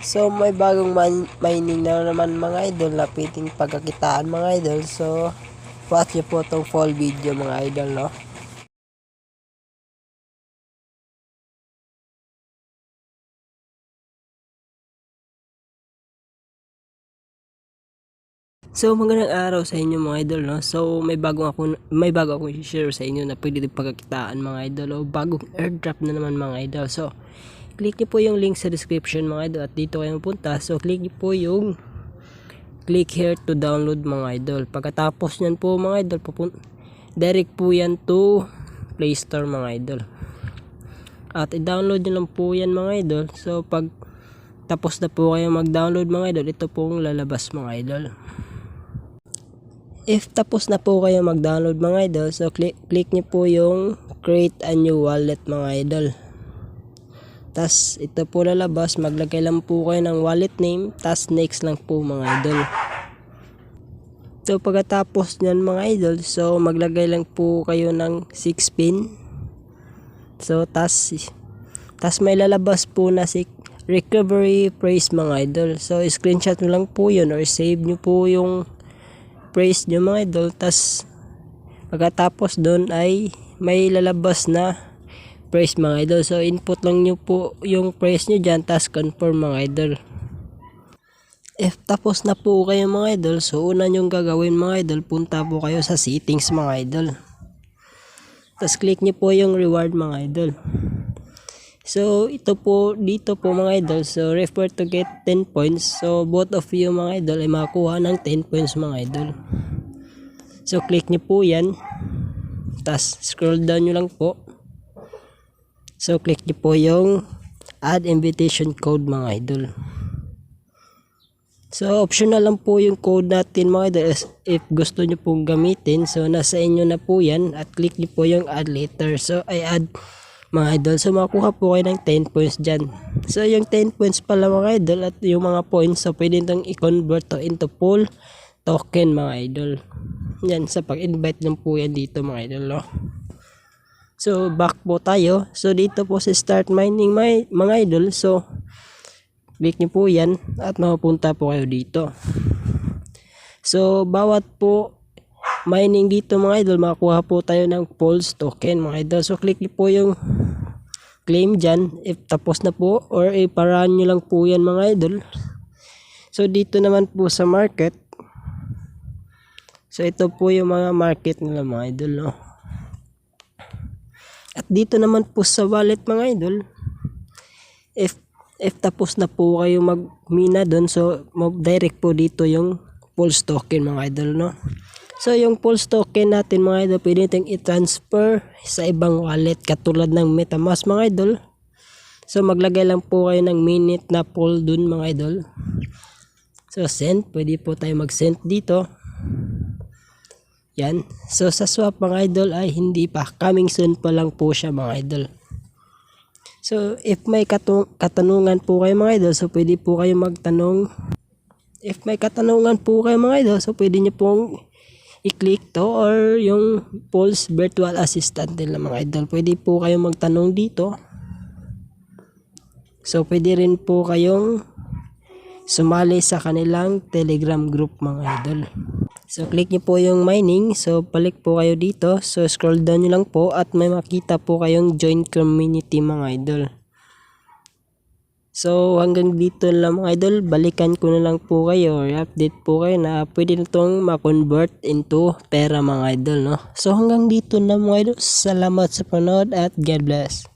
So may bagong mining na naman mga idol na pwedeng pagkakitaan mga idol. So watch nyo po itong full video mga idol, no? So magandang araw sa inyo mga idol, no? So may bago akong i-share sa inyo na pwede din pagkakitaan mga idol, o bagong airdrop na naman mga idol. So click niyo po yung link sa description mga idol at dito kayo punta. So click niyo po yung click here to download mga idol. Pagkatapos niyan po mga idol, direct po yan to Play Store mga idol. At i-download nyo lang po yan mga idol. So pag tapos na po kayo mag-download mga idol, ito pong lalabas mga idol. If tapos na po kayo mag-download mga idol, so click nyo po yung create a new wallet mga idol. Tas ito po lalabas, maglagay lang po kayo ng wallet name, tas next lang po mga idol. So pagkatapos nyan mga idol, so maglagay lang po kayo ng 6 pin. So tas may lalabas po na si recovery phrase mga idol. So screenshot nyo lang po yun or save nyo po yung phrase nyo mga idol. Tas pagkatapos doon ay may lalabas na phrase mga idol. So input lang nyo po yung phrase nyo dyan, tas confirm mga idol. If tapos na po kayo mga idol, so una nyong gagawin mga idol, punta po kayo sa settings mga idol. Tas click nyo po yung reward mga idol. So ito po dito po mga idol, so refer to get 10 points. So both of you mga idol ay makakuha ng 10 points mga idol. So click nyo po yan, tas scroll down nyo lang po. So click nyo po yung add invitation code mga idol. So optional lang po yung code natin mga idol if gusto nyo pong gamitin. So nasa inyo na po yan at click nyo po yung add later. So I add mga idol. So makuha po kayo ng 10 points dyan. So yung 10 points pala mga idol at yung mga points, so pwede itong i-convert to into full token mga idol. Yan, sa pag-invite lang po yan dito mga idol, no? So back po tayo. So dito po sa start mining mga idol. So click nyo po yan at mapupunta po kayo dito. So bawat po mining dito mga idol, makakuha po tayo ng pulse token mga idol. So click nyo po yung claim dyan if tapos na po, or iparaan nyo lang po yan mga idol. So dito naman po sa market, so ito po yung mga market nila mga idol, no? At dito naman po sa wallet mga idol, if tapos na po kayo magmina doon, so direct po dito yung pulse token mga idol, no? So yung pulse token natin mga idol, pwede natin i-transfer sa ibang wallet katulad ng MetaMask mga idol. So maglagay lang po kayo ng minute na pool dun mga idol. So send, pwede po tayo mag-send dito. Yan. So sa swap mga idol ay hindi pa, coming soon pa lang po siya mga idol. So if may katanungan po kayo mga idol, so pwede po kayo magtanong. If may katanungan po kayo mga idol, so pwede nyo pong i-click to or yung Pulse virtual assistant nila mga idol. Pwede po kayong magtanong dito. So pwede rin po kayong sumali sa kanilang Telegram group mga idol. So click nyo po yung mining. So balik po kayo dito. So scroll down nyo lang po at may makita po kayong join community mga idol. So hanggang dito lang mga idol, balikan ko na lang po kayo or update po kayo na pwede na itong ma-convert into pera mga idol, no? So hanggang dito na mga idol, salamat sa panood at God bless.